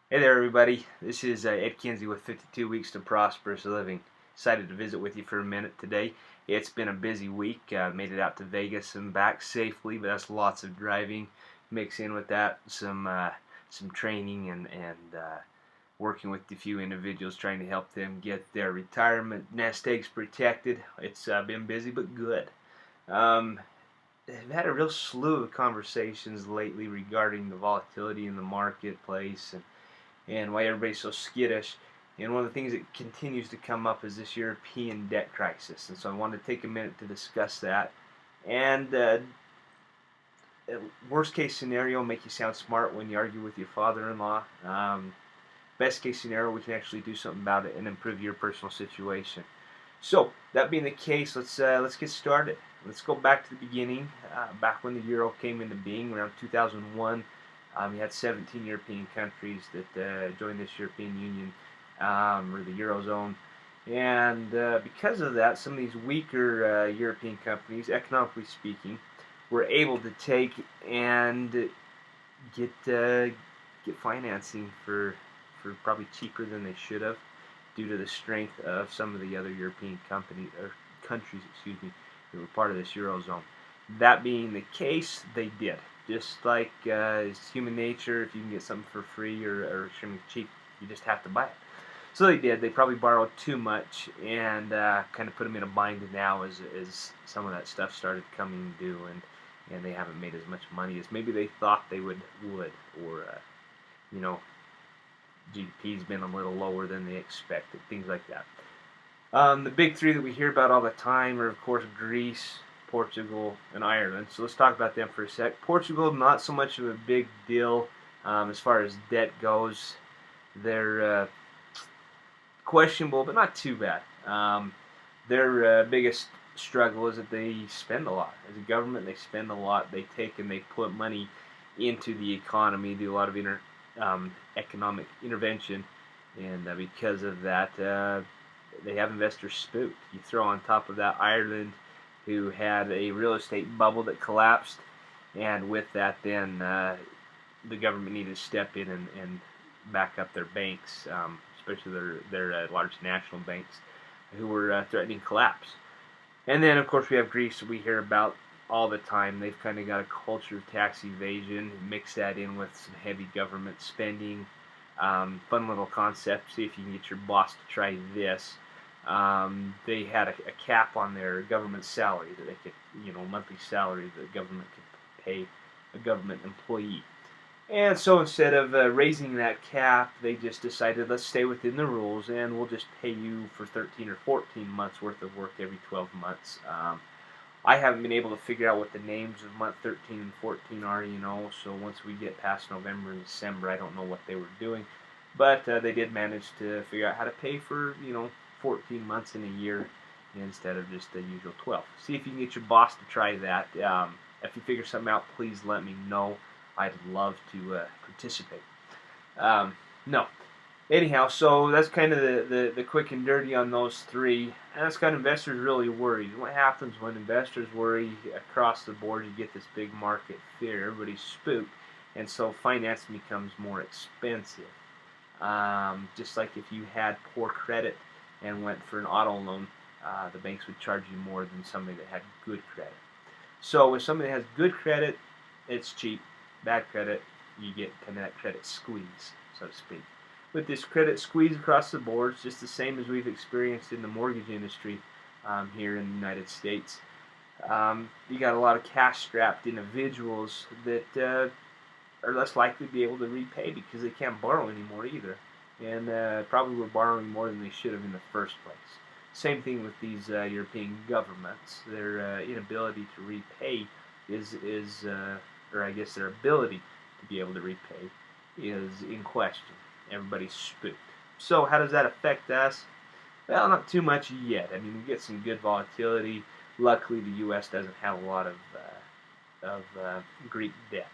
Hey there, everybody. This is Ed Kinsey with 52 Weeks to Prosperous Living. Excited to visit with you for a minute today. It's been a busy week. Made it out to Vegas and back safely, but that's lots of driving. Mix in with that some training and working with a few individuals, trying to help them get their retirement nest eggs protected. It's been busy but good. Um, I've had a real slew of conversations lately regarding the volatility in the marketplace and why everybody's so skittish. And one of the things that continues to come up is this European debt crisis. And so I wanted to take a minute to discuss that. And worst case scenario, make you sound smart when you argue with your father-in-law. Best case scenario, we can actually do something about it and improve your personal situation. So that being the case, let's get started. Let's go back to the beginning, back when the euro came into being around 2001. You had 17 European countries that joined this European Union, or the Eurozone. And because of that, some of these weaker European companies, economically speaking, were able to take and get financing for probably cheaper than they should have, due to the strength of some of the other European companies or countries, that were part of this Eurozone. That being the case, they did. Just like it's human nature, if you can get something for free or extremely cheap, you just have to buy it. So they did. They probably borrowed too much and kind of put them in a bind now as some of that stuff started coming due, and they haven't made as much money as maybe they thought they would, or you know, GDP's been a little lower than they expected, things like that. The big three that we hear about all the time are, of course, Greece, Portugal, and Ireland. So let's talk about them for a sec. Portugal, not so much of a big deal as far as debt goes. They're questionable, but not too bad. Their biggest struggle is that they spend a lot. As a government, they spend a lot. They take and they put money into the economy, do a lot of economic intervention, and because of that, they have investors spooked. You throw on top of that Ireland, who had a real estate bubble that collapsed, and with that, then the government needed to step in and back up their banks, especially their large national banks, who were threatening collapse. And then, of course, we have Greece, that we hear about all the time. They've kind of got a culture of tax evasion, mix that in with some heavy government spending. Fun little concept. See if you can get your boss to try this. They had a cap on their government salary, that they could, monthly salary that the government could pay a government employee. And so instead of raising that cap, they just decided, let's stay within the rules, and we'll just pay you for 13 or 14 months worth of work every 12 months. I haven't been able to figure out what the names of month 13 and 14 are, so once we get past November and December, I don't know what they were doing. But they did manage to figure out how to pay for, 14 months in a year instead of just the usual 12. See if you can get your boss to try that. If you figure something out, please let me know. I'd love to participate. No. Anyhow, so that's kind of the quick and dirty on those three. And that's got investors really worried. What happens when investors worry across the board? You get this big market fear. Everybody's spooked. And so financing becomes more expensive. Just like if you had poor credit and went for an auto loan, the banks would charge you more than somebody that had good credit. So with somebody that has good credit, it's cheap. Bad credit, you get kind of that credit squeeze, so to speak. With this credit squeeze across the board, it's just the same as we've experienced in the mortgage industry here in the United States. You got a lot of cash-strapped individuals that are less likely to be able to repay because they can't borrow anymore either, and probably were borrowing more than they should have in the first place. Same thing with these European governments. Their inability to repay or I guess their ability to be able to repay, is in question. Everybody's spooked. So how does that affect us? Well, not too much yet. I mean, we get some good volatility. Luckily, the U.S. doesn't have a lot of Greek debt.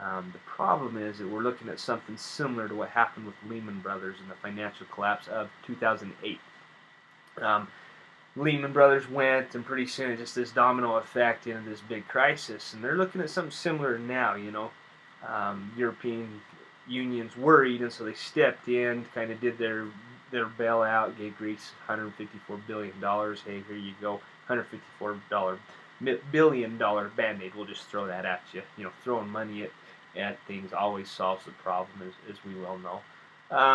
The problem is that we're looking at something similar to what happened with Lehman Brothers and the financial collapse of 2008. Lehman Brothers went, and pretty soon just this domino effect into this big crisis. And they're looking at something similar now, European unions worried, and so they stepped in, kind of did their bailout, gave Greece $154 billion. Hey, here you go, $154 billion band-aid. We'll just throw that at you. You know, throwing money at things always solves the problem, as we well know.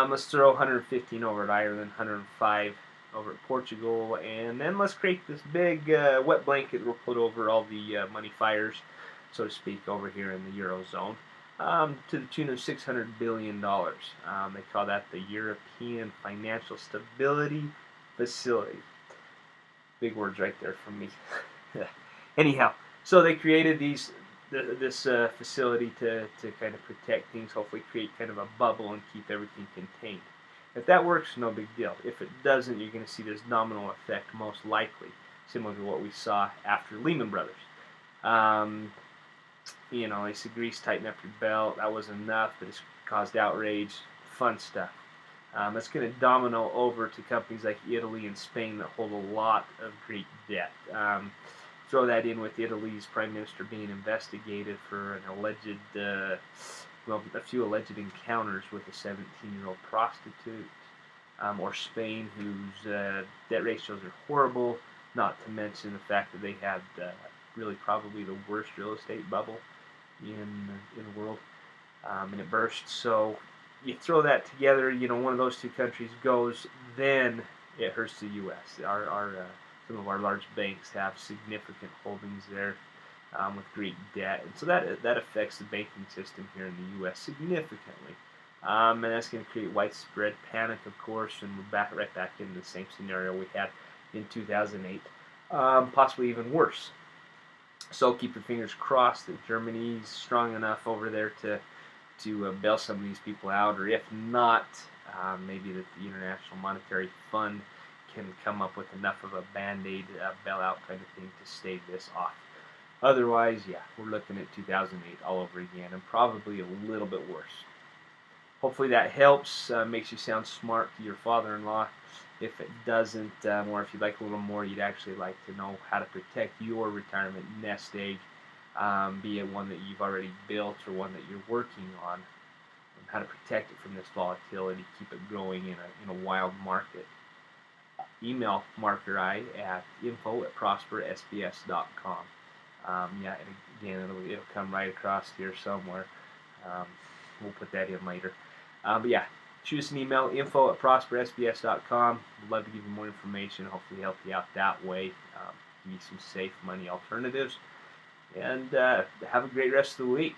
Let's throw 115 over at Ireland, 105 over at Portugal, and then let's create this big wet blanket we'll put over all the money fires, so to speak, over here in the Eurozone, to the tune of $600 billion. They call that the European Financial Stability Facility. Big words right there from me. Anyhow, so they created this facility to kind of protect things, hopefully create kind of a bubble and keep everything contained. If that works, no big deal. If it doesn't, you're going to see this domino effect most likely, similar to what we saw after Lehman Brothers. You know, they said, Greece, tighten up your belt. That was enough, but it's caused outrage. Fun stuff. That's going to domino over to companies like Italy and Spain that hold a lot of Greek debt. Throw that in with Italy's prime minister being investigated for an alleged, a few alleged encounters with a 17-year-old prostitute, or Spain, whose debt ratios are horrible, not to mention the fact that they had really probably the worst real estate bubble in the world, and it burst. So you throw that together, you know, one of those two countries goes, then it hurts the U.S. Some of our large banks have significant holdings there with Greek debt, and so that affects the banking system here in the U.S. significantly, and that's going to create widespread panic, of course, and we're right back into the same scenario we had in 2008, possibly even worse. So keep your fingers crossed that Germany's strong enough over there to bail some of these people out, or if not, maybe that the International Monetary Fund can come up with enough of a band-aid bailout kind of thing to stave this off. Otherwise, yeah, we're looking at 2008 all over again, and probably a little bit worse. Hopefully that helps, makes you sound smart to your father-in-law. If it doesn't, or if you'd like a little more, you'd actually like to know how to protect your retirement nest egg, be it one that you've already built or one that you're working on, and how to protect it from this volatility, keep it growing in a wild market. Email Marker I at info@prospersbs.com. Yeah, and again, it'll come right across here somewhere. We'll put that in later. But yeah, shoot us an email, info@prospersbs.com. We'd love to give you more information, hopefully help you out that way, give you some safe money alternatives. And have a great rest of the week.